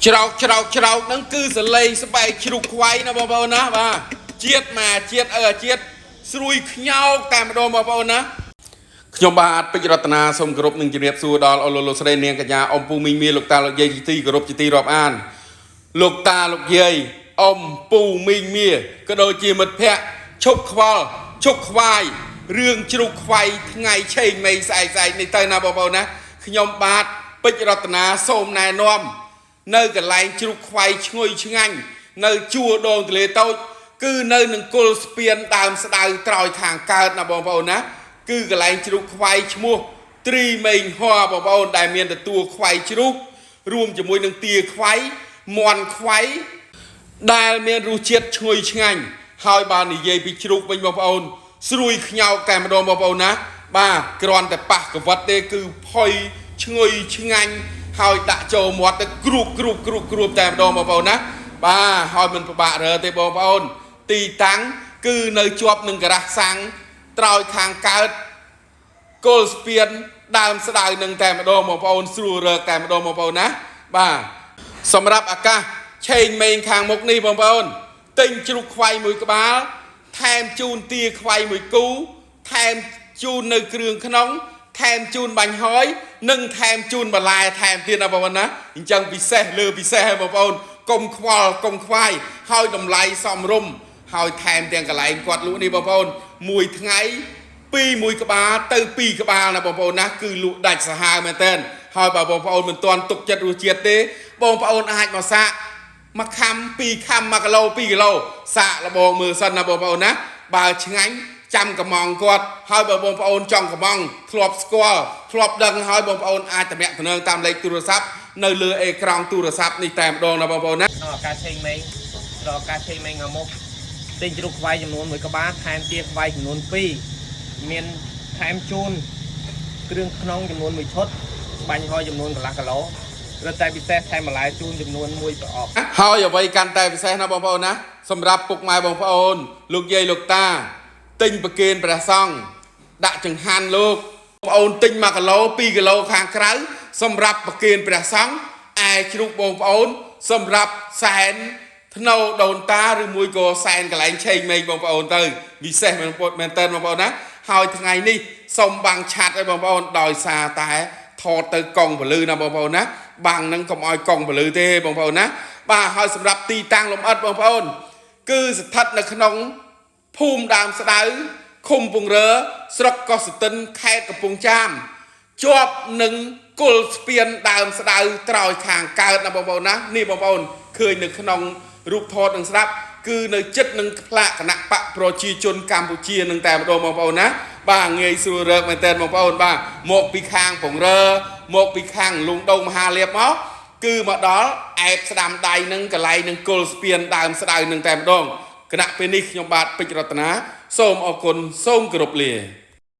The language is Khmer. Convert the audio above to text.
ច្រោកហ្នឹងគឺសលេងស្បែកជ្រូកខ្វៃណាបងប្អូនណាបាទជាតិស្រួយខ្ញោកតែម្ដងបងប្អូនណាខ្ញុំបាទពេជ្ររតនាសូមគោរពនឹងជម្រាបសួរដល់អស់លោកស្រីនាងកញ្ញាអ៊ំពូមីងមីលោកតាលោកយាយជាទីគោរពជាទីរាប់អានលោកតាលោកយាយអ៊ំពូមីងមីក៏ដូចជាមិត្តភ័ក្តិឈប់ខ្វល់ឈប់ខ្វាយរឿងជ្រូកខ្វៃថ្ងៃឆេងមេស្អែកនេះទៅណាបងប្អូនណាខ្ញុំបាទពេជ្ររតនាសូមណែនាំនៅកន្លែងជ្រូកខ្វៃឈ្ងុយឆ្ងាញ់នៅជួរដងទន្លេតូចគឺនៅនឹងគល់ស្ពានដើមស្ដៅក្រោយខាងកើតណាបងប្អូនណាគឺកន្លែងជ្រូកខ្វៃឈ្មោះត្រីមេងហ័របងប្អូនដែលមានទទួលខ្វៃជ្រូករួមជាមួយនឹងទាខ្វៃមាន់ខ្វៃដែលមានរសជាតិឈ្ងុយឆ្ងាញ់ហើយបាននិយាយពីជ្រូកវិញបងប្អូនស្រួយខ្ញោកតែម្ដងបងប្អូនណាបាទគ្រាន់តែប៉ះកវិតទេគឺផុយឈ្ងុយឆ្ងាញ់ហើយដាក់ចូលមាត់ទៅគ្រូបតែម្ដងបងប្អូនណាបាទហើយមិនពិបាករើទេបងប្អូនទីតាំងគឺនៅជាប់នឹងការ៉ាស់សាំងត្រើយខាងកើតគល់ស្ពានដើមស្ដៅនឹងតែម្ដងបងប្អូនស្រួលរើតែម្ដងបងប្អូនណាបាទសម្រាប់អាកាសឆេងមេងខាងមុខនេះបងប្អូនទិញជ្រូកខ្វៃមួយក្បាលថែមជូនទាខ្វៃមួយគូថែមជូននៅគ្រឿងក្នុងថែមជូនបាញ់ហយនិងថែមជូនបន្លែថែមទៀតណាបងប្អូនណាអញ្ចឹងពិសេសលើពិសេសបងប្អូនកុំខ្វល់កុំខ្វាយហើយតម្លៃសមរម្យហើយថែមទាំងកន្លែងគាត់លក់នេះបងប្អូនមួយថ្ងៃពីមួយក្បាលទៅពីរក្បាលណាបងប្អូនណាគឺលក់ដាច់សាហាវមែនតើហើយបើបងប្អូនមិនទាន់ទុកចិត្តរសជាតិទេបងប្អូនអាចមកសាកមួយខាំពីរខាំ1គីឡូ2គីឡូសាកលបងមើលសិនណាបងប្អូនណាបើឆ្ងាញ់ចាំកំងគាត់ហើយបើបងប្អូនចង់កំងធ្លាប់ស្គាល់ធ្លាប់ដឹងហើយបងប្អូនអាចតំណាក់តំណងតាមលេខទូរស័ព្ទនៅលើអេក្រង់ទូរស័ព្ទនេះតែម្ដងណាបងប្អូនណាដល់ការឆេងមេងដល់ការឆេងមេងងាមកទិញជ្រូកខ្វៃចំនួន1ក្បាលថែមទាខ្វៃចំនួន2មានថែមជូនគ្រឿងក្នុងចំនួន1ឈុតបាញ់ហយចំនួនកន្លះគីឡូរត់តែពិសេសថែមបន្លែជូនចំនួន1ប្រអប់ហើយអ្វីកាន់តែពិសេសណាបងប្អូនណាសម្រាប់ពុកម៉ែបងប្អូនលោកយាយលោកតាទិញប្រគេនព្រះសង្ឃដាក់ចង្ហាន់លោកបងប្អូនទិញ1គីឡូ2គីឡូខាងក្រៅសម្រាប់ប្រគេនព្រះសង្ឃឯជ្រូកបងប្អូនសម្រាប់សែនធ្នូដូនតាឬមួយក៏សែនកន្លែងឆេងមេឃបងប្អូនទៅពិសេសមែនតើបងប្អូនណាហើយថ្ងៃនេះសូមបាំងឆាត់ឲ្យបងប្អូនដោយសារតែថតទៅកង់ពលឺណាបងប្អូនណាបាំងនឹងកុំឲ្យកង់ពលឺទេបងប្អូនណាបាទហើយសម្រាប់ទីតាំងលំអិតបងប្អូនគឺស្ថិតនៅក្នុងភូមិដើមស្ដៅឃុំពងរើស្រុកកោះស្ទឹងខេត្តកំពង់ចាមជាប់នឹងគល់ស្ពានដើមស្ដៅត្រើយខាងកើតណាបងប្អូនណានេះបងប្អូនឃើញនៅក្នុងរូបថតនឹងស្ដាប់គឺនៅចិត្តនឹងផ្លាកគណៈបកប្រជាជនកម្ពុជានឹងតែម្ដងបងប្អូនណាបាទងាយស្រួលរើកមែនតើបងប្អូនបាទមកពីខាងពងរើមកពីខាងលងដងមហាលៀបមកគឺមកដល់អែបស្ដាំដៃនឹងកន្លែងនឹងគល់ស្ពានដើមស្ដៅនឹងតែម្ដងគណៈពេលនេះខ្ញុំបាទពេជ្ររតនាសូមអរគុណសូមគោរពលា